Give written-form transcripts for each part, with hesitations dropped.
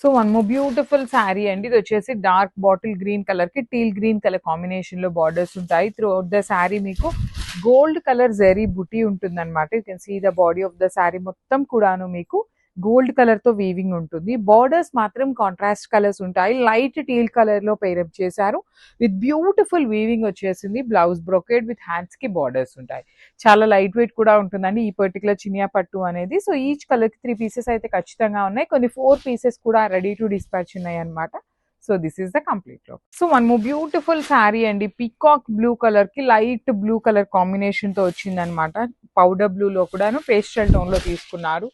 So one more beautiful saree అండి. ఇది వచ్చేసి డార్క్ బాటిల్ గ్రీన్ కలర్ కి టీల్ గ్రీన్ కలర్ కాంబినేషన్ లో బార్డర్స్ ఉంటాయి. త్రూ అవుట్ ద శారీ మీకు గోల్డ్ కలర్ జెరీ బుటీ ఉంటుంది అనమాట. You can see the body of the saree మొత్తం కూడాను మీకు గోల్డ్ కలర్ తో వీవింగ్ ఉంటుంది. బార్డర్స్ మాత్రం కాంట్రాస్ట్ కలర్స్ ఉంటాయి. లైట్ టీల్ కలర్ లో పేరప్ చేశారు విత్ బ్యూటిఫుల్ వీవింగ్ వచ్చేసింది. బ్లౌజ్ బ్రొకేడ్ విత్ హ్యాండ్స్ కి బార్డర్స్ ఉంటాయి. చాలా లైట్ వెయిట్ కూడా ఉంటుందండి ఈ పర్టికులర్ చినియా పట్టు అనేది. సో ఈచ్ కలర్ కి 3 పీసెస్ అయితే ఖచ్చితంగా ఉన్నాయి. కొన్ని 4 పీసెస్ కూడా రెడీ టు డిస్పాచ్ ఉన్నాయి అనమాట. So this is the complete look. So one more beautiful saree అండి. పీకాక్ బ్లూ కలర్ కి లైట్ బ్లూ కలర్ కాంబినేషన్ తో వచ్చింది అనమాట. పౌడర్ బ్లూ లో కూడాను పేస్టల్ టోన్ లో తీసుకున్నారు.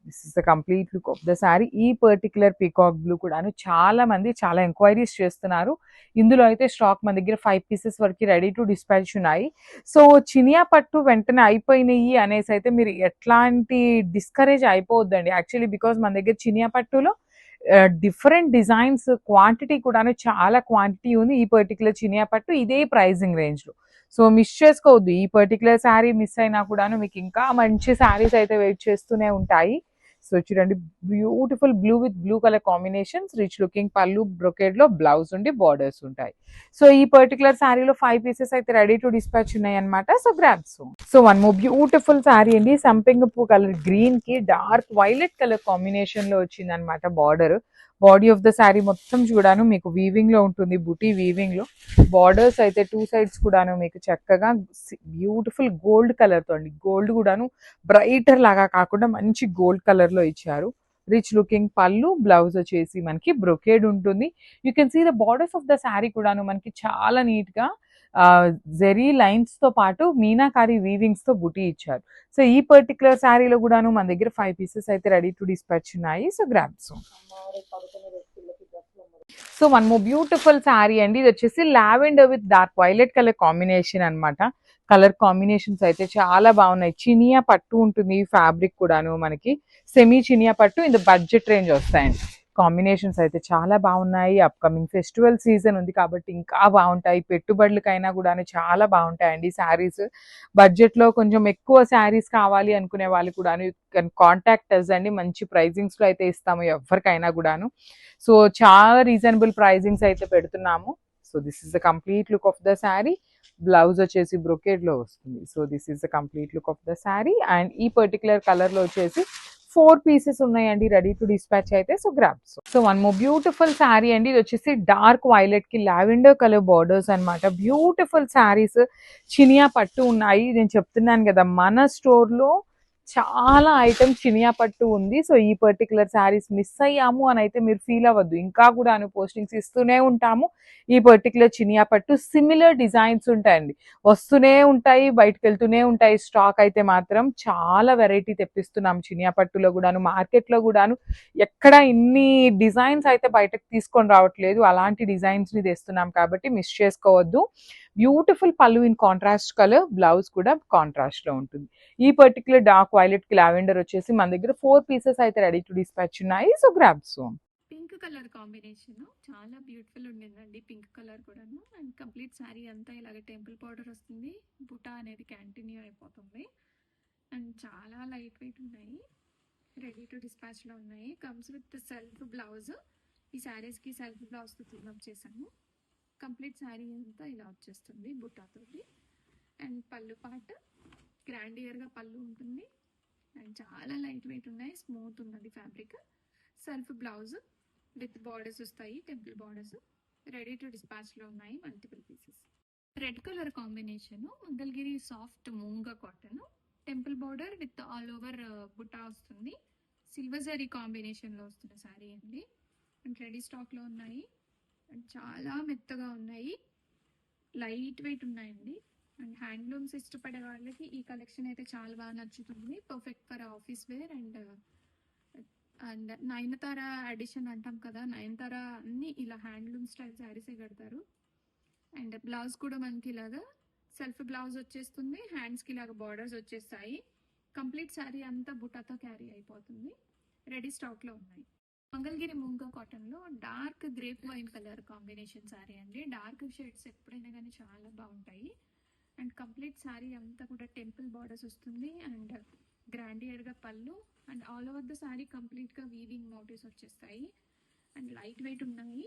This is the complete look of the sari. ఈ పర్టికులర్ పీకాక్ బ్లూ కూడాను చాలా మంది చాలా ఎంక్వైరీస్ చేస్తున్నారు. ఇందులో అయితే స్టాక్ మన దగ్గర 5 పీసెస్ వరకు రెడీ టు డిస్పాచ్ ఉన్నాయి. సో చినియా పట్టు వెంటనే అయిపోయినాయి అనేసి అయితే మీరు ఎట్లాంటి డిస్కరేజ్ అయిపోవద్దండి. యాక్చువల్లీ బికాస్ మన దగ్గర చినియా పట్టులో డిఫరెంట్ డిజైన్స్ క్వాంటిటీ కూడాను చాలా క్వాంటిటీ ఉంది. ఈ పర్టికులర్ చినియా పట్టు ఇదే ప్రైజింగ్ రేంజ్ లో. సో మిస్ చేసుకోవద్దు. ఈ పర్టికులర్ శారీ మిస్ అయినా కూడాను మీకు ఇంకా మంచి శారీస్ అయితే వెయిట్ చేస్తూనే ఉంటాయి. సో చూడండి, beautiful blue with blue colour combinations, rich looking పళ్ళు, బ్రొకేడ్ లో బ్లౌజ్ ఉండి బార్డర్స్ ఉంటాయి. సో ఈ పర్టికులర్ శారీలో 5 పీసెస్ అయితే రెడీ టు డిస్పాచ్ ఉన్నాయి అనమాట. So grabs. So one more beautiful saree అండి. సంపెంగ పూ కలర్ గ్రీన్ కి డార్క్ వైలెట్ కలర్ కాంబినేషన్ లో వచ్చింది అనమాట border. Body of the saree మొత్తం చూడాను మీకు వీవింగ్ లో ఉంటుంది, బుటీ వీవింగ్ లో. బార్డర్స్ అయితే 2 సైడ్స్ కూడాను మీకు చక్కగా బ్యూటిఫుల్ గోల్డ్ కలర్ తో అండి. గోల్డ్ కూడాను బ్రైటర్ లాగా కాకుండా మంచి గోల్డ్ కలర్ లో ఇచ్చారు. రిచ్ లుకింగ్ పళ్ళు, బ్లౌజ్ వచ్చేసి మనకి బ్రొకేడ్ ఉంటుంది. You can see the borders of the saree కూడాను మనకి చాలా నీట్ గా జెరీ లైన్స్ తో పాటు మీనాకారి వీవింగ్స్ తో బుటీ ఇచ్చారు. సో ఈ పర్టికులర్ శారీలో కూడాను మన దగ్గర 5 పీసెస్ అయితే రెడీ టు డిస్పాచ్ ఉన్నాయి. So grabs. So one more beautiful saree అండి. ఇది వచ్చేసి lavender with dark violet colour combination అనమాట. కలర్ కాంబినేషన్స్ అయితే చాలా బాగున్నాయి. చినియా పట్టు ఉంటుంది ఫ్యాబ్రిక్ కూడాను మనకి. సెమీ చినియా పట్టు ఇన్ ద బడ్జెట్ రేంజ్ వస్తాయండి. కాంబినేషన్స్ అయితే చాలా బాగున్నాయి. అప్కమింగ్ ఫెస్టివల్ సీజన్ ఉంది కాబట్టి ఇంకా బాగుంటాయి. పెట్టుబడులకైనా కూడా చాలా బాగుంటాయండి శారీస్. బడ్జెట్ లో కొంచెం ఎక్కువ శారీస్ కావాలి అనుకునే వాళ్ళు కూడా కాంటాక్ట్ అస్ అండి. మంచి ప్రైజింగ్స్ లో అయితే ఇస్తాము ఎవరికైనా కూడాను. సో చాలా రీజనబుల్ ప్రైజింగ్స్ అయితే పెడుతున్నాము. So this is the complete look of the sari. Blouse వచ్చేసి బ్రొకేడ్ లో వస్తుంది. So this is the complete look of the sari. And ఈ పర్టికులర్ కలర్ లో వచ్చేసి 4 పీసెస్ ఉన్నాయండి రెడీ టు డిస్పాచ్ అయితే. So grabs. So one more beautiful saree అండి. ఇది వచ్చేసి డార్క్ వైలెట్ కి లావెండర్ కలర్ బార్డర్స్ అనమాట. బ్యూటిఫుల్ శారీస్ చినియా పట్టు ఉన్నాయి. నేను చెప్తున్నాను కదా మన స్టోర్ లో చాలా ఐటమ్స్ చినియా పట్టు ఉంది. సో ఈ పర్టికులర్ శారీస్ మిస్ అయ్యాము అని అయితే మీరు ఫీల్ అవ్వద్దు. ఇంకా కూడా పోస్టింగ్స్ ఇస్తూనే ఉంటాము. ఈ పర్టికులర్ చినియా పట్టు సిమిలర్ డిజైన్స్ ఉంటాయండి, వస్తూనే ఉంటాయి, బయటకు వెళ్తూనే ఉంటాయి. స్టాక్ అయితే మాత్రం చాలా వెరైటీ తెప్పిస్తున్నాం చినియా పట్టులో కూడాను. మార్కెట్లో కూడాను ఎక్కడ ఇన్ని డిజైన్స్ అయితే బయటకు తీసుకొని రావట్లేదు. అలాంటి డిజైన్స్ ని తెస్తున్నాం కాబట్టి మిస్ చేసుకోవద్దు. బ్యూటిఫుల్ పళ్ళు ఇన్ కాంట్రాస్ట్ కలర్, బ్లౌజ్ కూడా కాంట్రాస్ట్ లో ఉంటుంది. ఈ పర్టికులర్ డార్క్ వైలెట్ కి లావెండర్ వచ్చేసి మన దగ్గర 4 పీసెస్ అయితే రెడీ టు డిస్పాచ్ ఉన్నాయి. So grabs. Pink colour combination చాలా బ్యూటిఫుల్ ఉండిందండి. పింక్ కలర్ కూడాను. అండ్ కంప్లీట్ శారీ అంతా ఇలాగ టెంపుల్ బార్డర్ వస్తుంది. బుటా అనేది కంటిన్యూ అయిపోతుంది. అండ్ చాలా లైట్ వెయిట్ ఉన్నాయి. రెడీ టు డిస్పాచ్ లో ఉన్నాయి. Comes with self blouse. ఈ శారీస్కి సెల్ఫ్ బ్లౌజ్ తో ఫిల్అప్ చేశాను. కంప్లీట్ శారీ అంతా ఇలా వచ్చేస్తుంది బుటాతోటి. అండ్ పళ్ళు పార్ట్ గ్రాండియర్గా పళ్ళు ఉంటుంది. అండ్ చాలా లైట్ వెయిట్ ఉన్నాయి. స్మూత్ ఉన్నది fabric. Self blouse with borders వస్తాయి, temple borders. Ready to dispatch లో ఉన్నాయి multiple pieces. Red colour combination, Mangalagiri soft moonga cotton, temple border with all over butta వస్తుంది. సిల్వర్ జరీ కాంబినేషన్ లో వస్తున్న శారీ అండి. అండ్ రెడీ స్టాక్ లో ఉన్నాయి. అండ్ చాలా మెత్తగా ఉన్నాయి, లైట్ వెయిట్ ఉన్నాయండి. అండ్ హ్యాండ్లూమ్స్ ఇష్టపడే వాళ్ళకి ఈ కలెక్షన్ అయితే చాలా బాగా నచ్చుతుంది. Perfect for office wear. And Nayanthara edition అంటాం కదా, నయనతార అన్ని ఇలా హ్యాండ్లూమ్ స్టైల్ శారీసే కడతారు. అండ్ బ్లౌజ్ కూడా మనకి ఇలాగా సెల్ఫ్ బ్లౌజ్ వచ్చేస్తుంది. హ్యాండ్స్కి ఇలాగ బార్డర్స్ వచ్చేస్తాయి. కంప్లీట్ శారీ అంతా బుటాతో క్యారీ అయిపోతుంది. రెడీ స్టాక్లో ఉన్నాయి. మంగళగిరి మూంగా కాటన్లో dark grape wine colour combination sari అండి. డార్క్ షేడ్స్ ఎప్పుడైనా కానీ చాలా బాగుంటాయి. అండ్ కంప్లీట్ శారీ అంతా కూడా టెంపుల్ బార్డర్స్ వస్తుంది. అండ్ గ్రాండియర్గా పళ్ళు. And all over the sari కంప్లీట్గా వీవింగ్ మోటివ్స్ వచ్చేస్తాయి. అండ్ లైట్ వెయిట్ ఉన్నాయి,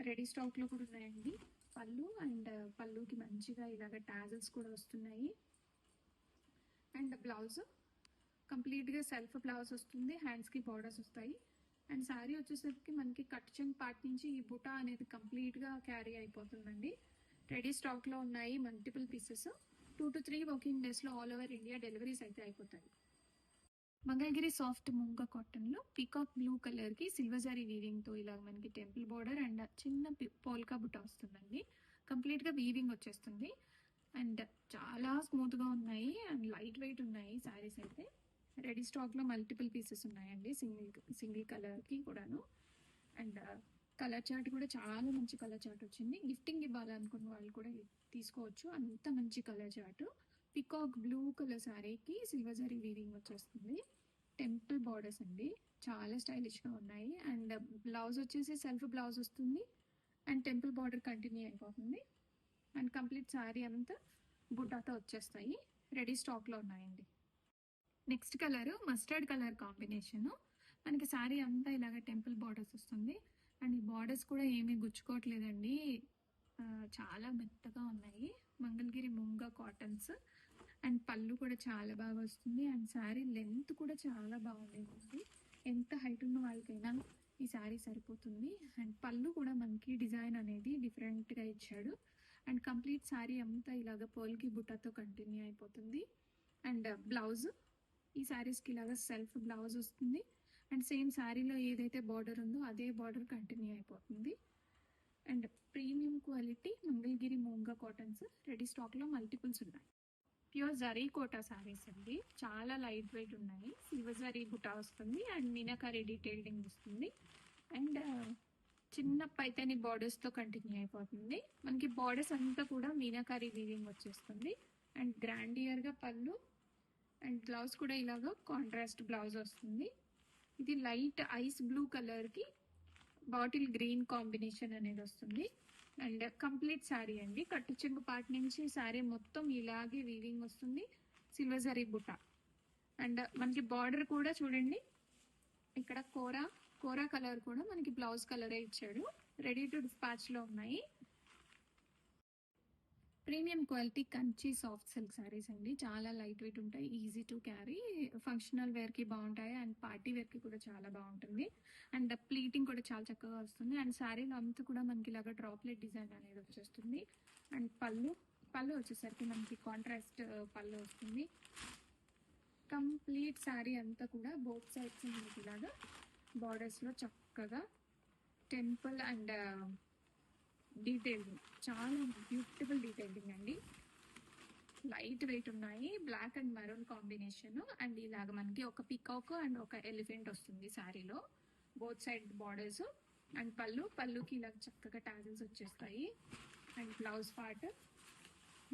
రెడీ స్టాక్లో కూడా ఉన్నాయండి. పళ్ళు అండ్ పళ్ళుకి మంచిగా ఇలాగ టాజల్స్ కూడా వస్తున్నాయి. అండ్ బ్లౌజ్ కంప్లీట్గా సెల్ఫ్ బ్లౌజ్ వస్తుంది, హ్యాండ్స్కి బార్డర్స్ వస్తాయి. అండ్ శారీ వచ్చేసరికి మనకి కట్ చెంగ్ పార్ట్ నుంచి ఈ బుటా అనేది కంప్లీట్గా క్యారీ అయిపోతుందండి. రెడీ స్టాక్లో ఉన్నాయి మల్టిపుల్ పీసెస్. 2 to 3 వర్కింగ్ డేస్లో ఆల్ ఓవర్ ఇండియా డెలివరీస్ అయితే అయిపోతాయి. మంగళగిరి సాఫ్ట్ మూంగా కాటన్లో పీకాక్ బ్లూ కలర్కి సిల్వర్ జరీ వీవింగ్తో ఇలా మనకి టెంపుల్ బార్డర్ అండ్ చిన్న పోల్కా బుట్ట వస్తుందండి. కంప్లీట్గా వీవింగ్ వచ్చేస్తుంది అండ్ చాలా స్మూత్గా ఉన్నాయి అండ్ లైట్ వెయిట్ ఉన్నాయి శారీస్ అయితే. రెడీ స్టాక్లో మల్టిపుల్ పీసెస్ ఉన్నాయండి, సింగిల్ కలర్కి కూడాను. అండ్ కలర్ చార్ట్ కూడా చాలా మంచి కలర్ చార్ట్ వచ్చింది. గిఫ్టింగ్ ఇవ్వాలనుకున్న వాళ్ళు కూడా తీసుకోవచ్చు, అంత మంచి colour chart. Peacock blue colour శారీకి సిల్వర్ జరీ వీవింగ్ వచ్చేస్తుంది. టెంపుల్ బార్డర్స్ అండి, చాలా స్టైలిష్గా ఉన్నాయి. అండ్ బ్లౌజ్ వచ్చేసి సెల్ఫ్ బ్లౌజ్ వస్తుంది అండ్ టెంపుల్ బార్డర్ కంటిన్యూ అయిపోతుంది. అండ్ కంప్లీట్ శారీ అంతా బుట్టాతో వచ్చేస్తాయి. రెడీ స్టాక్లో ఉన్నాయండి. Next colour mustard colour combination. మనకి శారీ అంతా ఇలాగ టెంపుల్ బార్డర్స్ వస్తుంది అండ్ ఈ బార్డర్స్ కూడా ఏమీ గుచ్చుకోవట్లేదండి, చాలా మెత్తగా ఉన్నాయి. మంగళగిరి మూంగా కాటన్స్. అండ్ పళ్ళు కూడా చాలా బాగా వస్తుంది అండ్ శారీ లెంత్ కూడా చాలా బాగుంది. ఎంత హైట్ ఉన్న వాళ్ళకైనా ఈ శారీ సరిపోతుంది. అండ్ పళ్ళు కూడా మనకి డిజైన్ అనేది డిఫరెంట్గా ఇచ్చాడు. అండ్ కంప్లీట్ శారీ అంతా ఇలాగ పోల్కి బుట్టతో కంటిన్యూ అయిపోతుంది. అండ్ బ్లౌజ్ ఈ శారీస్కి ఇలాగ సెల్ఫ్ బ్లౌజ్ వస్తుంది అండ్ సేమ్ శారీలో ఏదైతే బార్డర్ ఉందో అదే బార్డర్ కంటిన్యూ అయిపోతుంది. And premium quality Mangalagiri మూంగా cottons. Ready స్టాక్లో మల్టిపుల్స్ ఉన్నాయి. ప్యూర్ జరీ కోటా శారీస్ అండి, చాలా లైట్ వెయిట్ ఉన్నాయి. సిల్వర్ జరీ బుటా వస్తుంది అండ్ మీనాకారి డీటెయిలింగ్ వస్తుంది అండ్ చిన్న పైతాని బార్డర్స్తో కంటిన్యూ అయిపోతుంది. మనకి బార్డర్స్ అంతా కూడా మీనాకారి వీవింగ్ వచ్చేస్తుంది అండ్ గ్రాండియర్గా పళ్ళు అండ్ బ్లౌజ్ కూడా ఇలాగ కాంట్రాస్ట్ బ్లౌజ్ వస్తుంది. ఇది లైట్ ఐస్ బ్లూ కలర్కి బాటిల్ గ్రీన్ కాంబినేషన్ అనేది వస్తుంది. అండ్ కంప్లీట్ శారీ అండి, కట్టు చెంగు పార్ట్ నుంచి శారీ మొత్తం ఇలాగే వీవింగ్ వస్తుంది, సిల్వర్ జరీ బుట్ట. అండ్ మనకి బార్డర్ కూడా చూడండి, ఇక్కడ కోరా కలర్ కూడా మనకి బ్లౌజ్ కలరే ఇచ్చాడు. రెడీ టు డిస్పాచ్లో ఉన్నాయి. Premium quality Kanchi soft silk saris అండి, చాలా లైట్ వెయిట్ ఉంటాయి, ఈజీ టు క్యారీ, ఫంక్షనల్ వేర్కి బాగుంటాయి అండ్ పార్టీ వేర్కి కూడా చాలా బాగుంటుంది. అండ్ ప్లీటింగ్ కూడా చాలా చక్కగా వస్తుంది. అండ్ శారీలో అంతా కూడా మనకి ఇలాగ డ్రాప్లెట్ డిజైన్ అనేది వచ్చేస్తుంది. అండ్ పళ్ళు వచ్చేసరికి మనకి కాంట్రాస్ట్ పళ్ళు వస్తుంది. కంప్లీట్ శారీ అంతా కూడా బోత్ సైడ్స్ మనకి ఇలాగా బార్డర్స్లో చక్కగా టెంపుల్ అండ్ డీటెయిలింగ్, చాలా బ్యూటిఫుల్ డీటెయిలింగ్ అండి. లైట్ వెయిట్ ఉన్నాయి, black and maroon combination. And ఇలాగ మనకి ఒక పికాక్ అండ్ ఒక ఎలిఫెంట్ వస్తుంది శారీలో, బోత్ సైడ్ బార్డర్స్. అండ్ పళ్ళుకి ఇలాగ చక్కగా టాజిల్స్ వచ్చేస్తాయి. And blouse part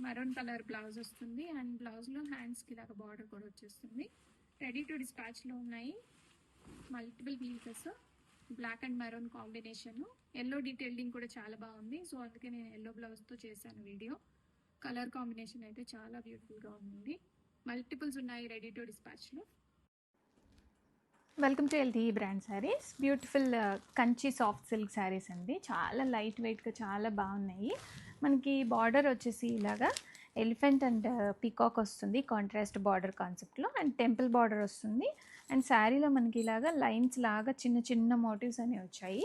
maroon colour blouse వస్తుంది అండ్ బ్లౌజ్లో హ్యాండ్స్కి ఇలాగ బార్డర్ కూడా వచ్చేస్తుంది. రెడీ టు డిస్పాచ్లో ఉన్నాయి multiple pieces. Black and maroon combination, yellow detailing కూడా చాలా బాగుంది, సో అందుకే నేను ఎల్లో బ్లౌజ్తో చేశాను వీడియో. కలర్ కాంబినేషన్ అయితే చాలా బ్యూటిఫుల్గా ఉంది. మల్టిపుల్స్ ఉన్నాయి రెడీ టు డిస్పాచ్లో. Welcome to LTE brand saris. Beautiful Kanchi soft silk saris అండి, చాలా లైట్ వెయిట్గా చాలా బాగున్నాయి. మనకి బార్డర్ వచ్చేసి ఇలాగా ఎలిఫెంట్ అండ్ పీకాక్ వస్తుంది, కాంట్రాస్ట్ బార్డర్ కాన్సెప్ట్లో. అండ్ టెంపుల్ బార్డర్ వస్తుంది అండ్ శారీలో మనకి ఇలాగా లైన్స్ లాగా చిన్న చిన్న మోటివ్స్ అనేవి వచ్చాయి.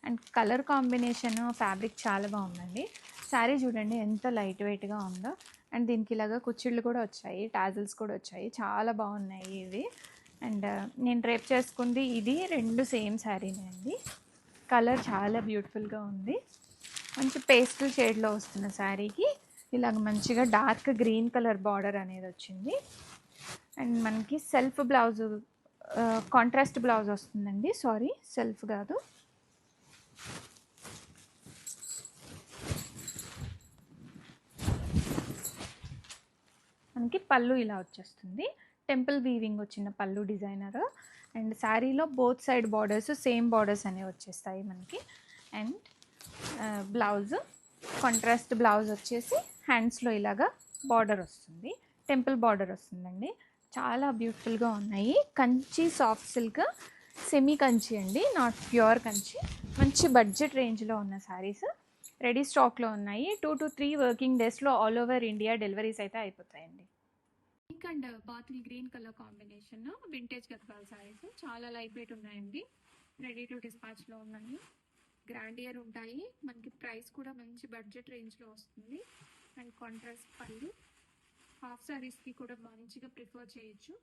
అండ్ కలర్ కాంబినేషన్ ఫ్యాబ్రిక్ చాలా బాగుందండి. శారీ చూడండి ఎంత లైట్ వెయిట్గా ఉందో. అండ్ దీనికి ఇలాగా కుచ్చిళ్ళు కూడా వచ్చాయి, టాజిల్స్ కూడా వచ్చాయి, చాలా బాగున్నాయి ఇవి. అండ్ నేను డ్రేప్ చేసుకుంది ఇది 2 సేమ్ శారీనే అండి. కలర్ చాలా బ్యూటిఫుల్గా ఉంది, మంచి పేస్టల్ షేడ్లో వస్తున్న శారీకి ఇలాగ మంచిగా డార్క్ గ్రీన్ కలర్ బార్డర్ అనేది వచ్చింది. అండ్ మనకి సెల్ఫ్ బ్లౌజ్, కాంట్రాస్ట్ బ్లౌజ్ వస్తుందండి, సారీ సెల్ఫ్ కాదు. మనకి పళ్ళు ఇలా వచ్చేస్తుంది, టెంపుల్ వీవింగ్ వచ్చిన పళ్ళు డిజైనర్. అండ్ శారీలో both side borders same borders అనేవి వచ్చేస్తాయి మనకి. అండ్ బ్లౌజ్ కాంట్రాస్ట్ బ్లౌజ్ వచ్చేసి హ్యాండ్స్లో ఇలాగా బార్డర్ వస్తుంది, టెంపుల్ బార్డర్ వస్తుందండి. చాలా బ్యూటిఫుల్గా ఉన్నాయి. Kanchi soft silk, semi Kanchi అండి, నాట్ ప్యూర్ కంచి. మంచి బడ్జెట్ రేంజ్లో ఉన్న శారీస్ రెడీ స్టాక్లో ఉన్నాయి. 2 to 3 వర్కింగ్ డేస్లో ఆల్ ఓవర్ ఇండియా డెలివరీస్ అయితే అయిపోతాయండి. Pink and bottle green colour combination vintage Gadwal saris చాలా లైట్ వెయిట్ ఉన్నాయండి. రెడీ టు డిస్పాచ్లో ఉన్నాయి. గ్రాండియర్ ఉంటాయి. మనకి ప్రైస్ కూడా మంచి బడ్జెట్ రేంజ్లో వస్తుంది. అండ్ కాంట్రాస్ట్ పళ్ళు. హాఫ్ సారీస్కి కూడా మంచిగా ప్రిఫర్ చేయొచ్చు,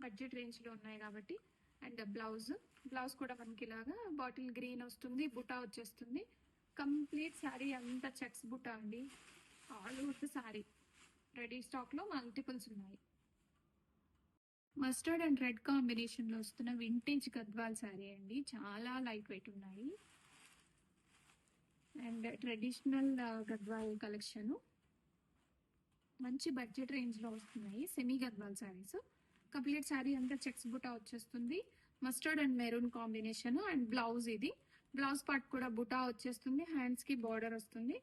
బడ్జెట్ రేంజ్లో ఉన్నాయి కాబట్టి. అండ్ బ్లౌజ్ కూడా మనకి ఇలాగా బాటిల్ గ్రీన్ వస్తుంది, బుటా వచ్చేస్తుంది. కంప్లీట్ శారీ అంతా చెక్స్ బుటా అండి. All over the sari ready స్టాక్లో మల్టిపుల్స్ ఉన్నాయి. మస్టర్డ్ అండ్ రెడ్ కాంబినేషన్లో వస్తున్న వింటేజ్ గద్వాల్ శారీ అండి. చాలా లైట్ వెయిట్ ఉన్నాయి. అండ్ ట్రెడిషనల్ గద్వాల్ కలెక్షన్ మంచి బడ్జెట్ రేంజ్లో వస్తున్నాయి. సెమీ గద్వాల్ శారీస్. కంప్లీట్ శారీ అంతా చెక్స్ బుటా వచ్చేస్తుంది. Mustard and maroon combination. And blouse ఇది. బ్లౌజ్ పార్ట్ కూడా బుటా వచ్చేస్తుంది. హ్యాండ్స్కి బార్డర్ వస్తుంది.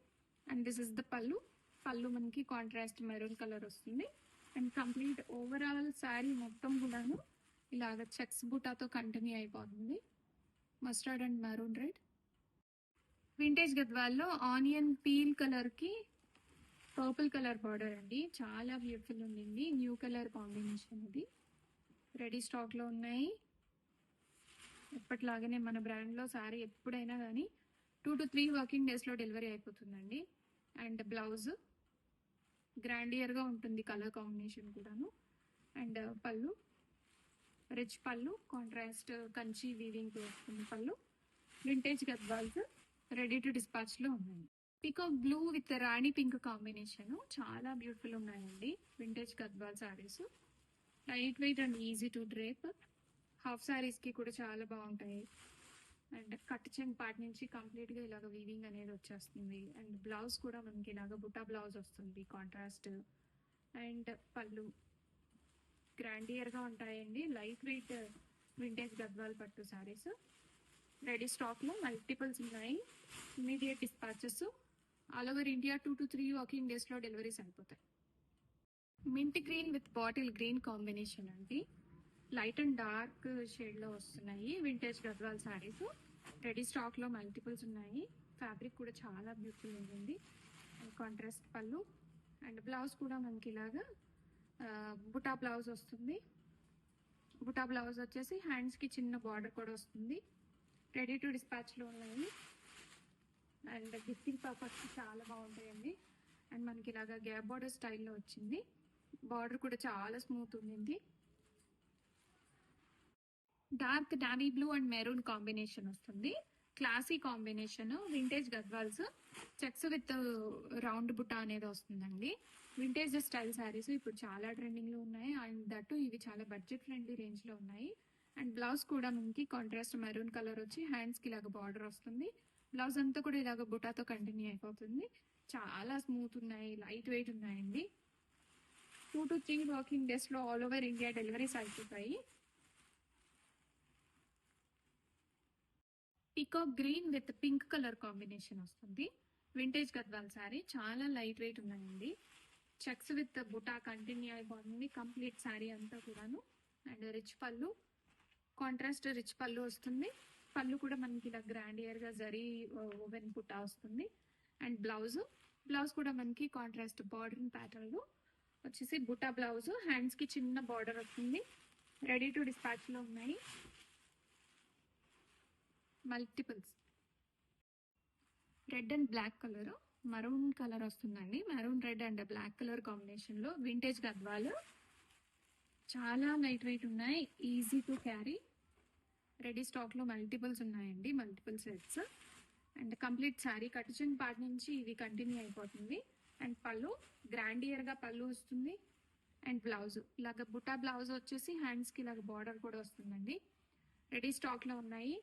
అండ్ దిస్ ఇస్ ద పళ్ళు మనకి కాంట్రాస్ట్ మెరూన్ కలర్ వస్తుంది. అండ్ కంప్లీట్ ఓవరాల్ శారీ మొత్తం కూడాను ఇలాగ చెక్స్ బుటాతో కంటిన్యూ అయిపోతుంది. Mustard and maroon red. Vintage గద్వాల్లో ఆనియన్ పీల్ కలర్కి పర్పుల్ కలర్ బార్డర్ అండి. చాలా బ్యూటిఫుల్ ఉండింది. న్యూ కలర్ కాంబినేషన్ ఇది. రెడీ స్టాక్లో ఉన్నాయి. ఎప్పటిలాగానే మన బ్రాండ్లో శారీ ఎప్పుడైనా కానీ 2 to 3 వర్కింగ్ డేస్లో డెలివరీ అయిపోతుందండి. అండ్ బ్లౌజ్ గ్రాండియర్గా ఉంటుంది, కలర్ కాంబినేషన్ కూడాను. అండ్ పళ్ళు రిచ్ పళ్ళు, కాంట్రాస్ట్ కంచి వీవింగ్తో వస్తుంది పళ్ళు. వింటేజ్ గద్వాల్స్ రెడీ టు డిస్పాచ్లో ఉన్నాయి. Peacock blue with Rani pink combination చాలా బ్యూటిఫుల్ ఉన్నాయండి. Vintage Gadwal saris light weight and easy to drape. Half శారీస్కి కూడా చాలా బాగుంటాయి. అండ్ కట్ చెంగ్ పార్ట్ నుంచి కంప్లీట్గా ఇలాగ వీవింగ్ అనేది వచ్చేస్తుంది. అండ్ బ్లౌజ్ కూడా మనకి ఇలాగ బుటా బ్లౌజ్ వస్తుంది కాంట్రాస్ట్. అండ్ పళ్ళు గ్రాండియర్గా ఉంటాయండి. లైట్ వెయిట్ వింటేజ్ గద్వాల్ పట్టు శారీస్ రెడీ స్టాక్లో మల్టిపుల్స్ ఉన్నాయి. Immediate dispatches all over India 2 to 3 working డేస్లో డెలివరీస్ అయిపోతాయి. Mint green with bottle green combination అండి. లైట్ అండ్ డార్క్ షేడ్లో వస్తున్నాయి వింటేజ్ గద్వాల్ శారీస్. రెడీ స్టాక్లో మల్టిపుల్స్ ఉన్నాయి. ఫ్యాబ్రిక్ కూడా చాలా బ్యూటిఫుల్ ఉంటుంది. కాంట్రాస్ట్ పళ్ళు. అండ్ బ్లౌజ్ కూడా మనకి ఇలాగా బుటా బ్లౌజ్ వస్తుంది. బుటా బ్లౌజ్ వచ్చేసి హ్యాండ్స్కి చిన్న బార్డర్ కూడా వస్తుంది. రెడీ టు డిస్పాచ్లో ఉన్నాయి. అండ్ గిఫ్టింగ్ పర్పస్కి చాలా బాగుంటాయండి. అండ్ మనకి ఇలాగా గ్యాప్ బార్డర్ స్టైల్లో వచ్చింది. బార్డర్ కూడా చాలా స్మూత్ ఉంది. Dark navy blue and maroon combination వస్తుంది. Classy combination. Vintage Gadwals checks with round buta అనేది వస్తుందండి. వింటేజ్ స్టైల్ శారీస్ ఇప్పుడు చాలా ట్రెండింగ్లో ఉన్నాయి. అండ్ దట్టు ఇవి చాలా బడ్జెట్ ఫ్రెండ్లీ రేంజ్లో ఉన్నాయి. అండ్ బ్లౌజ్ కూడా మనకి కాంట్రాస్ట్ మెరూన్ కలర్ వచ్చి హ్యాండ్స్కి ఇలాగ బార్డర్ వస్తుంది. బ్లౌజ్ అంతా కూడా ఇలాగ బుటాతో కంటిన్యూ అయిపోతుంది. చాలా స్మూత్ ఉన్నాయి, లైట్ వెయిట్ ఉన్నాయండి. 2 to 3 వర్కింగ్ డేస్లో ఆల్ ఓవర్ ఇండియా డెలివరీస్ అయిపోతాయి. Peacock green with pink colour combination వస్తుంది. వింటేజ్ గద్వాల్ శారీ చాలా లైట్ వెయిట్ ఉన్నాయండి. చెక్స్ విత్ బుటా కంటిన్యూ అయిపోతుంది కంప్లీట్ శారీ అంతా కూడాను. అండ్ రిచ్ పళ్ళు, కాంట్రాస్ట్ రిచ్ పళ్ళు వస్తుంది. పళ్ళు కూడా మనకి ఇలా గ్రాండియర్గా జరీ ఓవెన్ బుటా వస్తుంది. అండ్ బ్లౌజ్ కూడా మనకి కాంట్రాస్ట్ బార్డర్ ప్యాటర్న్లో వచ్చేసి బుటా బ్లౌజ్. హ్యాండ్స్కి చిన్న బార్డర్ వస్తుంది. రెడీ టు డిస్పాచ్లో ఉన్నాయి multiples. Red and black colour, maroon colour వస్తుందండి. Maroon red and black colour కాంబినేషన్లో వింటేజ్ గద్వాల్ చాలా లైట్ వెయిట్ ఉన్నాయి, ఈజీ టు క్యారీ. రెడీ స్టాక్లో మల్టిపుల్స్ ఉన్నాయండి, multiple sets. And complete sari cutting part నుంచి ఇది కంటిన్యూ అయిపోతుంది. అండ్ పళ్ళు గ్రాండియర్గా పళ్ళు వస్తుంది. అండ్ బ్లౌజ్ ఇలాగ బుటా బ్లౌజ్ వచ్చేసి హ్యాండ్స్కి ఇలాగ బార్డర్ కూడా వస్తుందండి. రెడీ స్టాక్లో ఉన్నాయి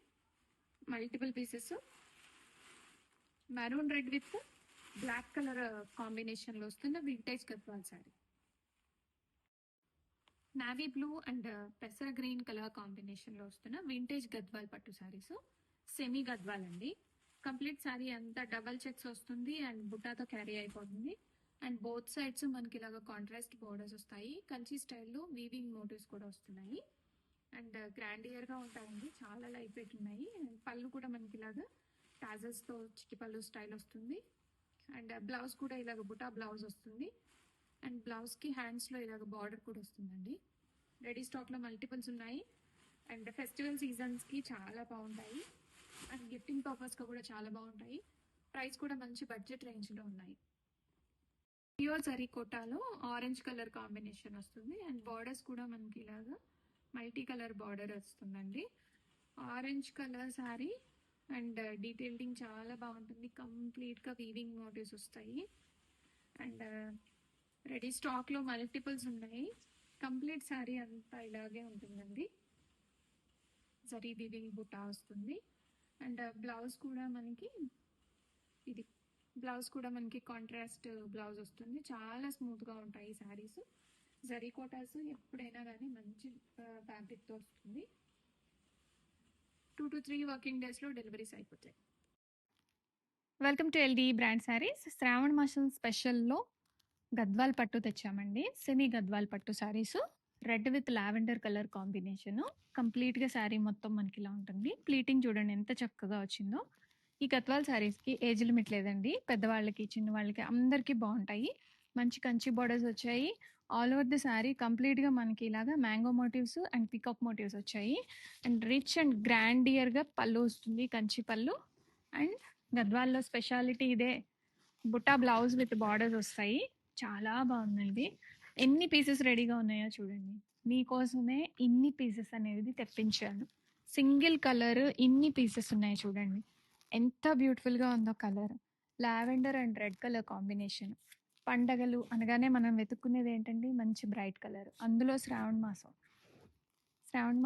multiple pieces. Maroon red with black colour కాంబినేషన్లో వస్తుంది vintage Gadwal saree. Navy blue and పెసర గ్రీన్ కలర్ కాంబినేషన్లో వస్తున్న వింటేజ్ గద్వాల్ పట్టు శారీస్. సెమీ గద్వాల్ అండి. కంప్లీట్ శారీ అంతా డబల్ చెక్స్ వస్తుంది అండ్ బుట్టాతో క్యారీ అయిపోతుంది. అండ్ బోత్ సైడ్స్ మనకి ఇలాగ కాంట్రాస్ట్ బోర్డర్స్ వస్తాయి. కంచి స్టైల్లో వీవింగ్ మోటివ్స్ కూడా వస్తున్నాయి. అండ్ గ్రాండియర్గా ఉంటాయండి, చాలా లైట్ వెయిట్ ఉన్నాయి. అండ్ పళ్ళు కూడా మనకి ఇలాగా టాజల్స్తో చిటిపల్లు స్టైల్ వస్తుంది. అండ్ బ్లౌజ్ కూడా ఇలాగ బుటా బ్లౌజ్ వస్తుంది. అండ్ బ్లౌజ్కి హ్యాండ్స్లో ఇలాగ బార్డర్ కూడా వస్తుందండి. రెడీ స్టాక్లో మల్టిపుల్స్ ఉన్నాయి. అండ్ ఫెస్టివల్ సీజన్స్కి చాలా బాగుంటాయి. అండ్ గిఫ్టింగ్ పర్పస్గా కూడా చాలా బాగుంటాయి. ప్రైస్ కూడా మంచి బడ్జెట్ రేంజ్లో ఉన్నాయి. ప్యూర్ జరీ కోటాలో ఆరెంజ్ కలర్ కాంబినేషన్ వస్తుంది. అండ్ బార్డర్స్ కూడా మనకి ఇలాగా మల్టీ కలర్ బార్డర్ వస్తుందండి. Orange colour sari and detailing చాలా బాగుంటుంది. కంప్లీట్గా వీవింగ్ మోటివ్స్ వస్తాయి. అండ్ రెడీ స్టాక్లో మల్టిపుల్స్ ఉన్నాయి. కంప్లీట్ శారీ అంతా ఇలాగే ఉంటుందండి. జరీ వీవింగ్ బుటా వస్తుంది. అండ్ బ్లౌజ్ కూడా మనకి కాంట్రాస్ట్ బ్లౌజ్ వస్తుంది. చాలా స్మూత్గా ఉంటాయి ఈ శారీస్. జరీ కోటాస్ ఎప్పుడైనా కానీ మంచి ఫ్యాబ్రిక్తో వస్తుంది. 2 to 3 వర్కింగ్ డేస్లో డెలివరీస్ అయిపోతాయి. Welcome to LD brand saris. శ్రావణ మాసం స్పెషల్లో గద్వాల్ పట్టు తెచ్చామండి. సెమీ గద్వాల్ పట్టు saris, red with lavender colour combination. కంప్లీట్గా శారీ మొత్తం మనకి ఇలా ఉంటుంది. ప్లీటింగ్ చూడండి ఎంత చక్కగా వచ్చిందో. ఈ గద్వాల్ శారీస్కి ఏజ్ లిమిట్ లేదండి. పెద్దవాళ్ళకి, చిన్నవాళ్ళకి అందరికీ బాగుంటాయి. మంచి కంచి బార్డర్స్ వచ్చాయి. ఆల్ ఓవర్ ది శారీ కంప్లీట్గా మనకి ఇలాగా mango motifs and peacock motifs వచ్చాయి. అండ్ రిచ్ అండ్ గ్రాండియర్గా పళ్ళు వస్తుంది, కంచి పళ్ళు. అండ్ గద్వాల్లో స్పెషాలిటీ ఇదే, బుట్టా బ్లౌజ్ విత్ బార్డర్స్ వస్తాయి. చాలా బాగుందండి. ఎన్ని పీసెస్ రెడీగా ఉన్నాయో చూడండి. మీకోసమే ఇన్ని పీసెస్ అనేది తెప్పించాను. సింగిల్ కలర్ ఇన్ని పీసెస్ ఉన్నాయి చూడండి. ఎంత బ్యూటిఫుల్గా ఉందో colour. Lavender and red colour combination. పండగలు అనగానే మనం వెతుక్కునేది ఏంటండి, మంచి బ్రైట్ కలర్. అందులో శ్రావణ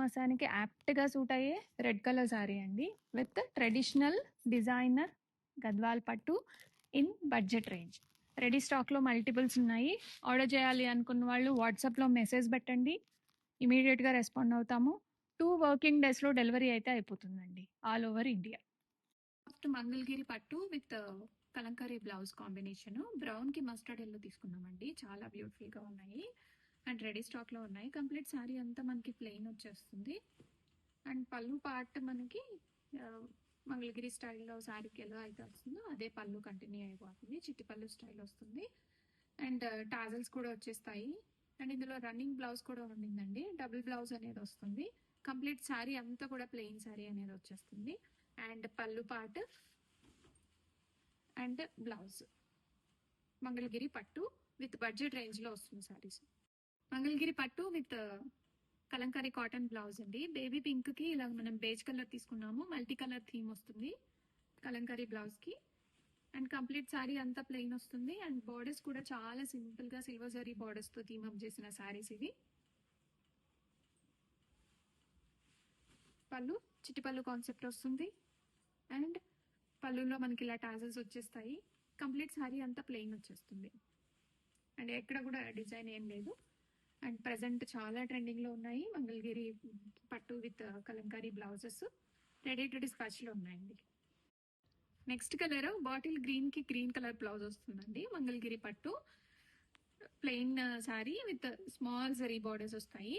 మాసానికి యాప్ట్గా సూట్ అయ్యే రెడ్ కలర్ శారీ అండి, విత్ ట్రెడిషనల్ డిజైనర్ గద్వాల్ పట్టు ఇన్ బడ్జెట్ రేంజ్. రెడీ స్టాక్లో మల్టిపుల్స్ ఉన్నాయి. ఆర్డర్ చేయాలి అనుకున్న వాళ్ళు వాట్సాప్లో మెసేజ్ పెట్టండి, ఇమీడియట్గా రెస్పాండ్ అవుతాము. 2 వర్కింగ్ డేస్లో డెలివరీ అయితే అయిపోతుందండి, all over India. First Mangalagiri పట్టు విత్ కలంకారీ బ్లౌజ్ కాంబినేషన్. బ్రౌన్కి మస్టర్డ్ ఎల్లో తీసుకున్నామండి. చాలా బ్యూటిఫుల్గా ఉన్నాయి అండ్ రెడీ స్టాక్లో ఉన్నాయి. కంప్లీట్ శారీ అంతా మనకి ప్లెయిన్ వచ్చేస్తుంది. అండ్ పళ్ళు పార్ట్ మనకి మంగళగిరి స్టైల్లో శారీకి ఎలా అయితే వస్తుందో అదే పళ్ళు కంటిన్యూ అయిపోతుంది. చిట్టి పళ్ళు స్టైల్ వస్తుంది. అండ్ టాజల్స్ కూడా వచ్చేస్తాయి. అండ్ ఇందులో రన్నింగ్ బ్లౌజ్ కూడా ఉండిందండి. డబుల్ బ్లౌజ్ అనేది వస్తుంది. కంప్లీట్ శారీ అంతా కూడా ప్లెయిన్ శారీ అనేది వచ్చేస్తుంది. అండ్ పళ్ళు పార్ట్ అండ్ బ్లౌజ్ మంగళగిరి పట్టు విత్ బడ్జెట్ రేంజ్లో వస్తుంది శారీస్. మంగళగిరి పట్టు విత్ కలంకారీ కాటన్ బ్లౌజ్ అండి. బేబీ పింక్కి ఇలా మనం బేజ్ కలర్ తీసుకున్నాము. మల్టీ కలర్ థీమ్ వస్తుంది కలంకారీ బ్లౌజ్కి. అండ్ కంప్లీట్ శారీ అంతా ప్లెయిన్ వస్తుంది. అండ్ బార్డర్స్ కూడా చాలా సింపుల్గా సిల్వర్ జరీ బార్డర్స్తో థీమ్ అప్ చేసిన శారీస్ ఇవి. పళ్ళు చిట్టి పళ్ళు కాన్సెప్ట్ వస్తుంది. అండ్ పళ్ళులో మనకి ఇలా టాజల్స్ వచ్చేస్తాయి. కంప్లీట్ శారీ అంతా ప్లెయిన్ వచ్చేస్తుంది. అండ్ ఎక్కడ కూడా డిజైన్ ఏం లేదు. అండ్ ప్రజెంట్ చాలా ట్రెండింగ్లో ఉన్నాయి మంగళగిరి పట్టు with Kalamkari blouses. Ready to డిస్పాచ్లో ఉన్నాయండి. నెక్స్ట్ కలర్ బాటిల్ గ్రీన్కి గ్రీన్ కలర్ బ్లౌజ్ వస్తుందండి. మంగళగిరి పట్టు plain sari with small zari borders వస్తాయి.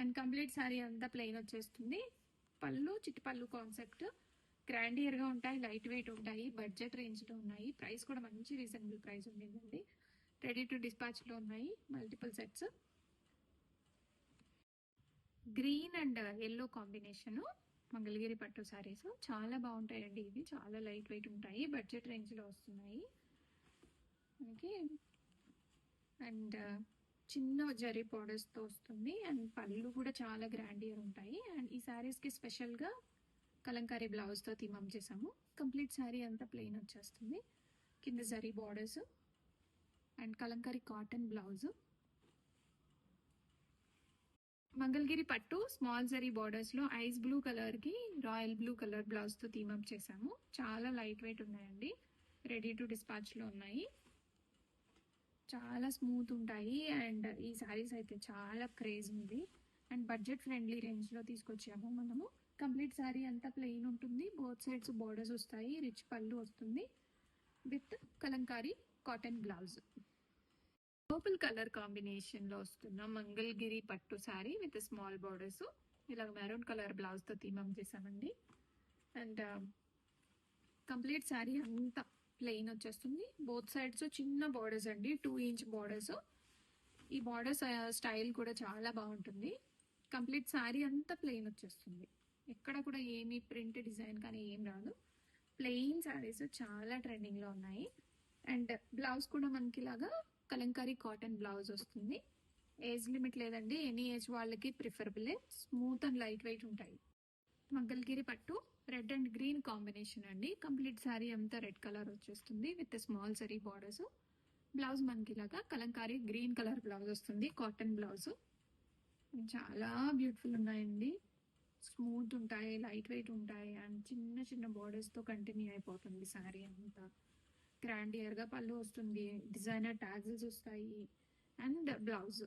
అండ్ కంప్లీట్ శారీ అంతా ప్లెయిన్ వచ్చేస్తుంది. పళ్ళు చిట్టి పళ్ళు కాన్సెప్ట్. గ్రాండియర్గా ఉంటాయి, లైట్ వెయిట్ ఉంటాయి, బడ్జెట్ రేంజ్లో ఉన్నాయి. ప్రైస్ కూడా మంచి రీజనబుల్ ప్రైస్ ఉండిందండి. రెడీ టు డిస్పాచ్లో ఉన్నాయి multiple sets. Green and yellow combination Mangalagiri పట్టు శారీస్ చాలా బాగుంటాయండి. ఇవి చాలా లైట్ వెయిట్ ఉంటాయి, బడ్జెట్ రేంజ్లో వస్తున్నాయి మనకి. అండ్ చిన్న జరీ బార్డర్స్తో వస్తుంది. అండ్ పళ్ళు కూడా చాలా గ్రాండియర్ ఉంటాయి. అండ్ ఈ శారీస్కి స్పెషల్గా కలంకారీ బ్లౌజ్తో థీమ్ అప్ చేసాము. కంప్లీట్ శారీ అంతా ప్లెయిన్ వచ్చేస్తుంది. కింద zari borders and Kalamkari cotton blouse. Mangalagiri పట్టు స్మాల్ జరీ బార్డర్స్లో ఐస్ బ్లూ కలర్కి రాయల్ బ్లూ కలర్ బ్లౌజ్తో థీమ్ అప్ చేసాము. చాలా లైట్ వెయిట్ ఉన్నాయండి. రెడీ టు డిస్పాచ్లో ఉన్నాయి. చాలా స్మూత్ ఉంటాయి. అండ్ ఈ శారీస్ అయితే చాలా క్రేజ్ ఉంది. అండ్ బడ్జెట్ ఫ్రెండ్లీ రేంజ్లో తీసుకొచ్చాము మనము. కంప్లీట్ శారీ అంతా ప్లెయిన్ ఉంటుంది. బోత్ సైడ్స్ బార్డర్స్ వస్తాయి. రిచ్ పళ్ళు వస్తుంది with Kalamkari cotton blouse. Purple colour కాంబినేషన్లో వస్తున్న మంగళగిరి పట్టు శారీ విత్ స్మాల్ బార్డర్స్. ఇలా మెరూన్ కలర్ బ్లౌజ్తో థీమ్ అప్ చేసామండి. అండ్ కంప్లీట్ శారీ అంతా ప్లెయిన్ వచ్చేస్తుంది. బోత్ సైడ్స్ చిన్న బార్డర్స్ అండి, 2 ఇంచ్ బార్డర్స్. ఈ బార్డర్స్ స్టైల్ కూడా చాలా బాగుంటుంది. కంప్లీట్ శారీ అంతా ప్లెయిన్ వచ్చేస్తుంది. ఎక్కడ కూడా ఏమి ప్రింట్ డిజైన్ కానీ ఏం రాదు. ప్లెయిన్ శారీస్ చాలా ట్రెండింగ్ లో ఉన్నాయి. అండ్ బ్లౌజ్ కూడా మనకి ఇలాగా కలంకారీ కాటన్ బ్లౌజ్ వస్తుంది. ఏజ్ లిమిట్ లేదండి, ఎనీ ఏజ్ వాళ్ళకి ప్రిఫరబులే. స్మూత్ అండ్ లైట్ వెయిట్ ఉంటాయి. మంగళగిరి పట్టు రెడ్ అండ్ గ్రీన్ కాంబినేషన్ అండి. కంప్లీట్ శారీ అంతా రెడ్ కలర్ వచ్చేస్తుంది with small sari borders. Blouse మనకి ఇలాగా కలంకారీ గ్రీన్ కలర్ బ్లౌజ్ వస్తుంది, కాటన్ బ్లౌజ్. చాలా బ్యూటిఫుల్ ఉన్నాయండి. స్మూత్ ఉంటాయి, లైట్ వెయిట్ ఉంటాయి అండ్ చిన్న చిన్న బార్డర్స్ తో కంటిన్యూ అయిపోతుంది శారీ అంతా. గ్రాండియర్ గా పళ్ళు వస్తుంది, డిజైనర్ ట్యాగ్స్ వస్తాయి and blouse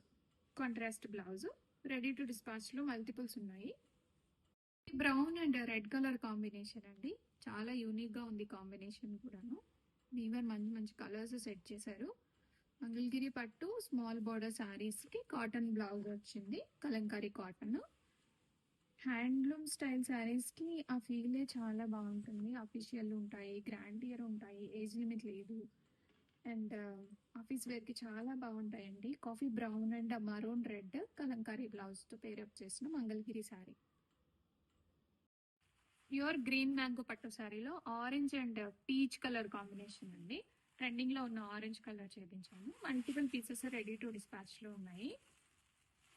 contrast blouse. Ready to dispatch లో మల్టిపుల్స్ ఉన్నాయి. Brown and red colour combination అండి. చాలా యూనిక్ గా ఉంది కాంబినేషన్ కూడాను. వీవర్ మంచి మంచి కలర్స్ సెట్ చేశారు. మంగళగిరి పట్టు స్మాల్ బార్డర్ శారీస్ కి కాటన్ బ్లౌజ్ వచ్చింది, Kalamkari cotton. Handloom style saris కి ఆ ఫీలే చాలా బాగుంటుంది. అఫీషియల్ ఉంటాయి, గ్రాండియర్ ఉంటాయి, ఏజ్ లిమిట్ లేదు అండ్ ఆఫీస్ వేర్ కి చాలా బాగుంటాయండి. Coffee brown and maroon red Kalamkari blouse తో పేరప్ చేసిన Mangalagiri sari. Pure green mango పట్టు శారీలో orange and peach colour combination అండి. ట్రెండింగ్ లో ఉన్న ఆరెంజ్ కలర్ చేయించాను. Multiple pieces ready to dispatch లో ఉన్నాయి.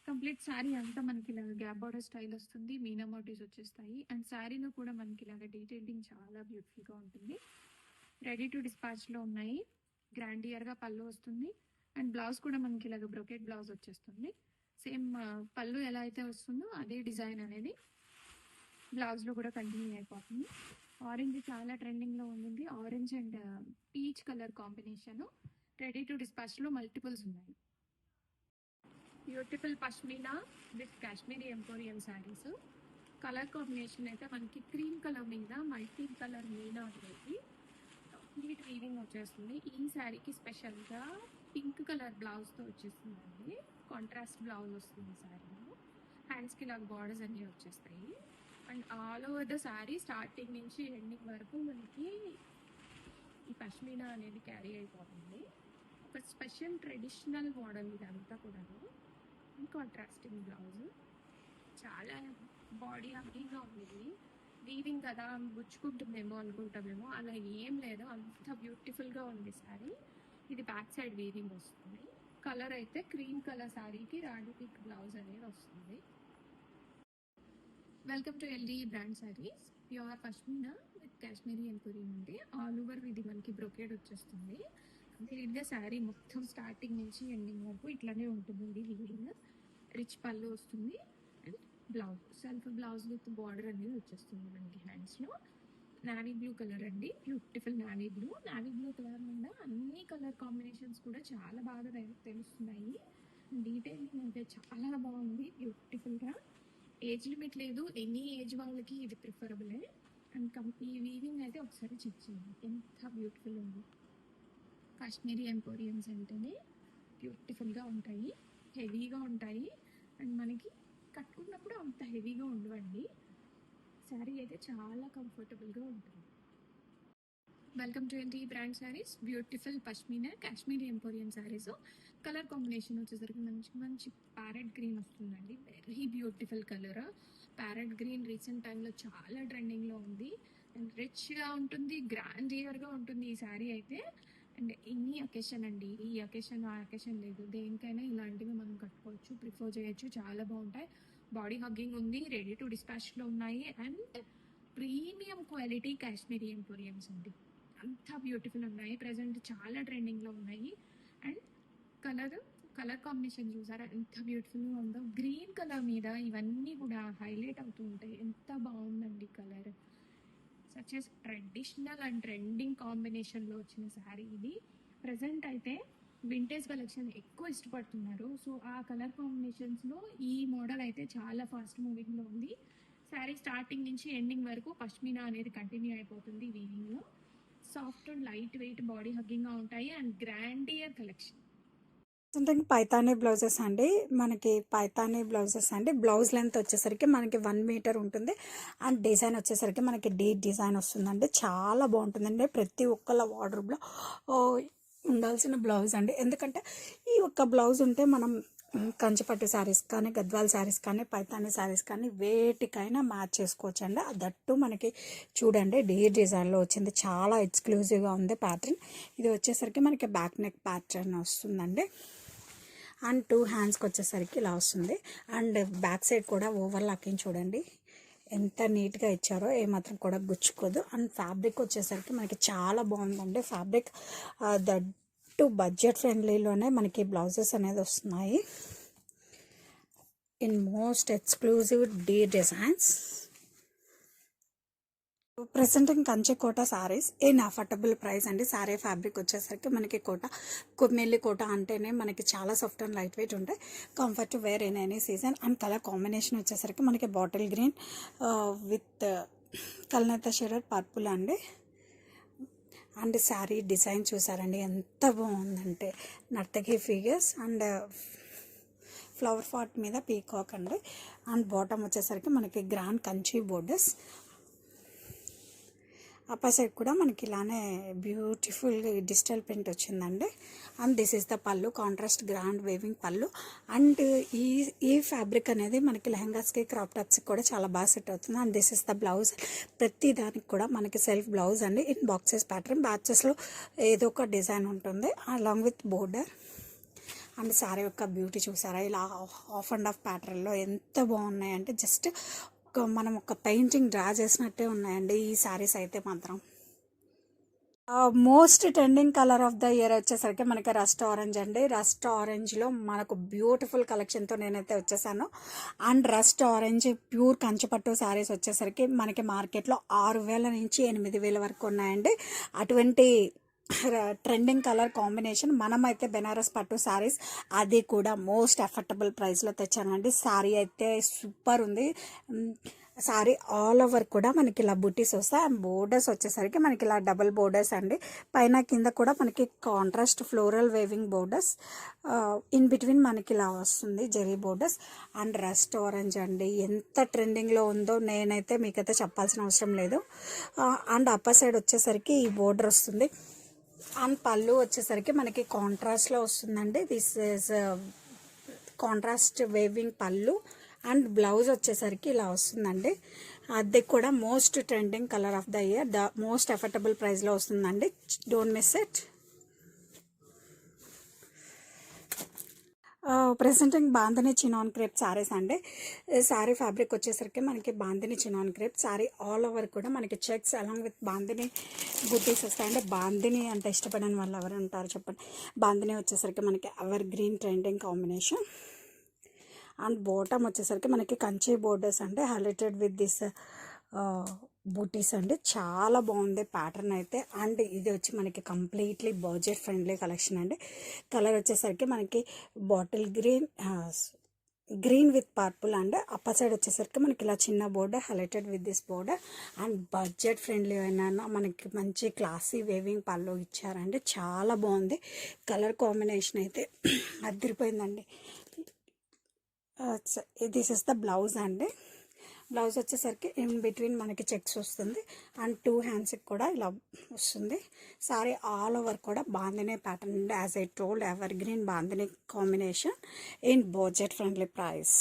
కంప్లీట్ శారీ అంతా మనకి ఇలాగ గ్యాప్ బార్డర్ స్టైల్ వస్తుంది, మీనా మోటివ్స్ వచ్చేస్తాయి అండ్ శారీలో కూడా మనకి ఇలాగ డీటెయిలింగ్ చాలా బ్యూటిఫుల్ గా ఉంటుంది. రెడీ టు డిస్పాచ్ లో ఉన్నాయి. గ్రాండియర్ గా పళ్ళు వస్తుంది అండ్ బ్లౌజ్ కూడా మనకి ఇలాగ బ్రొకెట్ బ్లౌజ్ వచ్చేస్తుంది. సేమ్ పళ్ళు ఎలా అయితే వస్తుందో అదే డిజైన్ అనేది బ్లౌజ్ లో కూడా కంటిన్యూ అయిపోతుంది. ఆరెంజ్ చాలా ట్రెండింగ్ లో ఉంది. Orange and peach colour combination. Ready to dispatch లో మల్టిపుల్స్ ఉన్నాయి. Beautiful pashmina with Kashmiri emporium saris. Colour combination అయితే మనకి క్రీమ్ కలర్ మీద మల్టీ కలర్ మీనా ఉంటుంది. కంప్లీట్ వీవింగ్ వచ్చేస్తుంది. ఈ శారీకి స్పెషల్ గా పింక్ కలర్ బ్లౌజ్ తో వచ్చేస్తుందండి. కాంట్రాస్ట్ బ్లౌజ్ వస్తుంది శారీలో. హ్యాండ్స్ కి ఇలా బార్డర్స్ అన్ని వచ్చేస్తాయి and all over the sari starting నుంచి ఎండింగ్ వరకు మనకి ఈ పష్మీనా అనేది క్యారీ అయిపోతుంది. ఒక స్పెషల్ ట్రెడిషనల్ మోడల్ ఇదంతా కూడా. కాంట్రాస్టింగ్ బ్లౌజ్ చాలా బాడీ హగ్గింగ్గా ఉంది. వీవింగ్ కదా గుచ్చుకుంటుందేమో అనుకుంటామేమో, అలా ఏం లేదు, అంత బ్యూటిఫుల్గా ఉంది శారీ. ఇది బ్యాక్ సైడ్ వీవింగ్ వస్తుంది. కలర్ అయితే క్రీమ్ కలర్ శారీకి రాణి పింక్ బ్లౌజ్ అనేది వస్తుంది. Welcome to LD brand saris. Pure pashmina with Kashmiri emporium ఉంది. ఆల్ ఓవర్ ఇది మనకి బ్రొకేడ్ వచ్చేస్తుంది. కంప్లీట్గా శారీ మొత్తం స్టార్టింగ్ నుంచి ఎండింగ్ వరకు ఇట్లానే ఉంటుందండి. వీవింగ్ రిచ్ పళ్ళు వస్తుంది and blouse self blouse with border అనేది వచ్చేస్తుంది మనకి హ్యాండ్స్లో. నావీ బ్లూ కలర్ అండి, beautiful navy blue. Navy blue colour మీద అన్ని కలర్ కాంబినేషన్స్ కూడా చాలా బాగా తెలుస్తున్నాయి. డీటెయిలింగ్ అయితే చాలా బాగుంది, బ్యూటిఫుల్గా. ఏజ్ లిమిట్ లేదు, ఎనీ ఏజ్ వాళ్ళకి ఇది ప్రిఫరబులే. అండ్ ఈ వీవింగ్ అయితే ఒకసారి చెక్ చేయండి, ఎంత బ్యూటిఫుల్ ఉంది. కాశ్మీరీ ఎంపోరియంస్ అంటేనే బ్యూటిఫుల్గా ఉంటాయి, హెవీగా ఉంటాయి అండ్ మనకి కట్టుకున్నప్పుడు అంత హెవీగా ఉండవండి. శారీ అయితే చాలా కంఫర్టబుల్గా ఉంటుంది. Welcome to LD brand saris. Beautiful pashmina Kashmiri emporium saris. Colour combination వచ్చేసరికి మంచి మంచి ప్యారెట్ గ్రీన్ వస్తుందండి. Very beautiful colour. Parrot green recent టైంలో చాలా ట్రెండింగ్లో ఉంది అండ్ రిచ్గా ఉంటుంది, గ్రాండియర్గా ఉంటుంది ఈ శారీ అయితే. అండ్ ఎనీ అకేషన్ అండి, ఈ అకేషన్ ఆ అకేషన్ లేదు, దేనికైనా ఇలాంటివి మనం కట్టుకోవచ్చు, ప్రిఫర్ చేయొచ్చు. చాలా బాగుంటాయి. బాడీ హగ్గింగ్ ఉంది, రెడీ టు డిస్పాచ్లో ఉన్నాయి అండ్ ప్రీమియం క్వాలిటీ కాశ్మీరీ ఎంపోరియంస్ అండి. అంత బ్యూటిఫుల్ ఉన్నాయి. ప్రజెంట్ చాలా ట్రెండింగ్లో ఉన్నాయి. అండ్ కలర్ కాంబినేషన్ చూసారా ఎంత బ్యూటిఫుల్గా ఉందో. గ్రీన్ కలర్ మీద ఇవన్నీ కూడా హైలైట్ అవుతూ ఉంటాయి. ఎంత బాగుందండి colour. Such as traditional and trending కాంబినేషన్లో వచ్చిన శారీ ఇది. ప్రజెంట్ అయితే వింటేజ్ కలెక్షన్ ఎక్కువ ఇష్టపడుతున్నారు. సో ఆ కలర్ కాంబినేషన్స్లో ఈ మోడల్ అయితే చాలా ఫాస్ట్ మూవింగ్లో ఉంది. శారీ స్టార్టింగ్ నుంచి ఎండింగ్ వరకు పష్మీనా అనేది కంటిన్యూ అయిపోతుంది వీవింగ్లో. Soft and light weight body హగ్గింగ్గా ఉంటాయి అండ్ గ్రాండియర్ కలెక్షన్. అంటే పైతానీ బ్లౌజెస్ అండి. మనకి పైతానీ బ్లౌజెస్ అండి. బ్లౌజ్ లెంత్ వచ్చేసరికి మనకి 1 మీటర్ ఉంటుంది. అండ్ డిజైన్ వచ్చేసరికి మనకి డీ డిజైన్ వస్తుందండి. చాలా బాగుంటుందండి. ప్రతి ఒక్కళ్ళ వార్డ్రోబ్లో ఉండాల్సిన బ్లౌజ్ అండి. ఎందుకంటే ఈ ఒక్క బ్లౌజ్ ఉంటే మనం కంచిపట్టు శారీస్ కానీ, గద్వాల్ శారీస్ కానీ, పైతానీ శారీస్ కానీ వేటికైనా మ్యాచ్ చేసుకోవచ్చు అండి. దట్టు మనకి చూడండి డీ డిజైన్లో వచ్చింది. చాలా ఎక్స్క్లూజివ్గా ఉంది ప్యాటర్న్. ఇది వచ్చేసరికి మనకి బ్యాక్ నెక్ ప్యాటర్న్ వస్తుందండి. అండ్ 2 హ్యాండ్స్కి వచ్చేసరికి ఇలా వస్తుంది. అండ్ బ్యాక్ సైడ్ కూడా ఓవర్లాకింగ్ చూడండి ఎంత నీట్గా ఇచ్చారో, ఏమాత్రం కూడా గుచ్చుకోదు. అండ్ ఫ్యాబ్రిక్ వచ్చేసరికి మనకి చాలా బాగుందండి. ఫ్యాబ్రిక్ దట్టు బడ్జెట్ ఫ్రెండ్లీలోనే మనకి బ్లౌజెస్ అనేది వస్తున్నాయి in most exclusive de designs. Presenting Kanchi Kota saris in affordable price అండి. సారీ ఫ్యాబ్రిక్ వచ్చేసరికి మనకి కుమ్మెల్లి కోట అంటేనే మనకి చాలా సాఫ్ట్ అండ్ లైట్ వెయిట్ ఉంటాయి. Comfort to wear in any season. And colour combination వచ్చేసరికి మనకి బాటిల్ గ్రీన్ విత్ కల్నేత షేడెడ్ పర్పుల్ అండి. అండ్ శారీ డిజైన్ చూసారండి ఎంత బాగుందంటే నర్తకి ఫిగర్స్ అండ్ ఫ్లవర్ పాట్ మీద పీకాక్ అండి. అండ్ బాటమ్ వచ్చేసరికి మనకి grand Kanchi borders. Upper side కూడా మనకి ఇలానే బ్యూటిఫుల్ డిజిటల్ ప్రింట్ వచ్చిందండి. అండ్ దిస్ ఈస్ ద పళ్ళు, కాంట్రాస్ట్ గ్రాండ్ వేవింగ్ పళ్ళు. అండ్ ఈ ఫ్యాబ్రిక్ అనేది మనకి లెహంగాస్కి, క్రాప్ టాప్స్కి కూడా చాలా బాగా సెట్ అవుతుంది. And this is the blouse. ప్రతి దానికి కూడా మనకి సెల్ఫ్ బ్లౌజ్ అండి. ఇన్ బాక్సెస్ ప్యాటర్న్, బ్యాచెస్లో ఏదో ఒక డిజైన్ ఉంటుంది along with border. And sari యొక్క బ్యూటీ చూసారా, ఇలా ఆఫ్ అండ్ ఆఫ్ ప్యాటర్న్లో ఎంత బాగున్నాయంటే జస్ట్ మనం ఒక పెయింటింగ్ డ్రా చేసినట్టే ఉన్నాయండి ఈ శారీస్ అయితే మాత్రం. Most trending colour of the year వచ్చేసరికి మనకి రస్ట్ ఆరెంజ్ అండి. రస్ట్ ఆరెంజ్లో మనకు బ్యూటిఫుల్ కలెక్షన్తో నేనైతే వచ్చేసాను. అండ్ రస్ట్ ఆరెంజ్ ప్యూర్ కంచిపట్టు శారీస్ వచ్చేసరికి మనకి మార్కెట్లో 6,000 నుంచి 8,000 వరకు ఉన్నాయండి. అటువంటి ట్రెండింగ్ కలర్ కాంబినేషన్ మనమైతే బెనారస్ పట్టు శారీస్, అది కూడా మోస్ట్ అఫోర్డబుల్ ప్రైస్లో తెచ్చానండి. శారీ అయితే సూపర్ ఉంది. శారీ ఆల్ ఓవర్ కూడా మనకి ఇలా బుటీస్ వస్తాయి. అండ్ బోర్డర్స్ వచ్చేసరికి మనకి ఇలా డబుల్ బోర్డర్స్ అండి. పైన కింద కూడా మనకి contrast floral weaving borders, in between మనకి ఇలా వస్తుంది zari borders. And rust orange అండి ఎంత ట్రెండింగ్లో ఉందో నేనైతే మీకైతే చెప్పాల్సిన అవసరం లేదు. అండ్ అప్పర్ సైడ్ వచ్చేసరికి ఈ బోర్డర్ వస్తుంది. అండ్ పళ్ళు వచ్చేసరికి మనకి కాంట్రాస్ట్లో వస్తుందండి. దిస్ ఈజ్ కాంట్రాస్ట్ వేవింగ్ పళ్ళు. అండ్ బ్లౌజ్ వచ్చేసరికి ఇలా వస్తుందండి. అది కూడా most trending colour of the year, the most affordable ప్రైస్లో వస్తుందండి. Don't miss it. Presenting bandhani chinon crepe saris అండి. శారీ ఫ్యాబ్రిక్ వచ్చేసరికి మనకి bandhani chinon crepe. Sari all over కూడా మనకి చెక్స్ అలాంగ్ విత్ బాందిని బుటీస్ వస్తాయండి. బాందిని అంటే ఇష్టపడని వాళ్ళు ఎవరు ఉంటారు చెప్పండి. బాందిని వచ్చేసరికి మనకి ever green trending combination. And bottom వచ్చేసరికి మనకి కంచి బోర్డర్స్ అంటే హైలైటెడ్ విత్ దిస్ బూటీస్ అండి. చాలా బాగుంది ప్యాటర్న్ అయితే. అండ్ ఇది వచ్చి మనకి కంప్లీట్లీ బడ్జెట్ ఫ్రెండ్లీ కలెక్షన్ అండి. కలర్ వచ్చేసరికి మనకి bottle green with purple. And upper side వచ్చేసరికి మనకి ఇలా చిన్న border highlighted with this border. And budget friendly అయినా మనకి మంచి క్లాసీ వేవింగ్ పళ్ళు ఇచ్చారండి. చాలా బాగుంది. కలర్ కాంబినేషన్ అయితే అదిరిపోయిందండి. దిస్ ఇస్ ద బ్లౌజ్ అండి. బ్లౌజ్ వచ్చేసరికి ఇన్ బిట్వీన్ మనకి చెక్స్ వస్తుంది. అండ్ 2 హ్యాండ్స్కి కూడా ఇలా వస్తుంది. సారీ ఆల్ ఓవర్ కూడా బాందిని ప్యాటర్న్ అండి. As I told ever green bandhani combination in budget friendly price.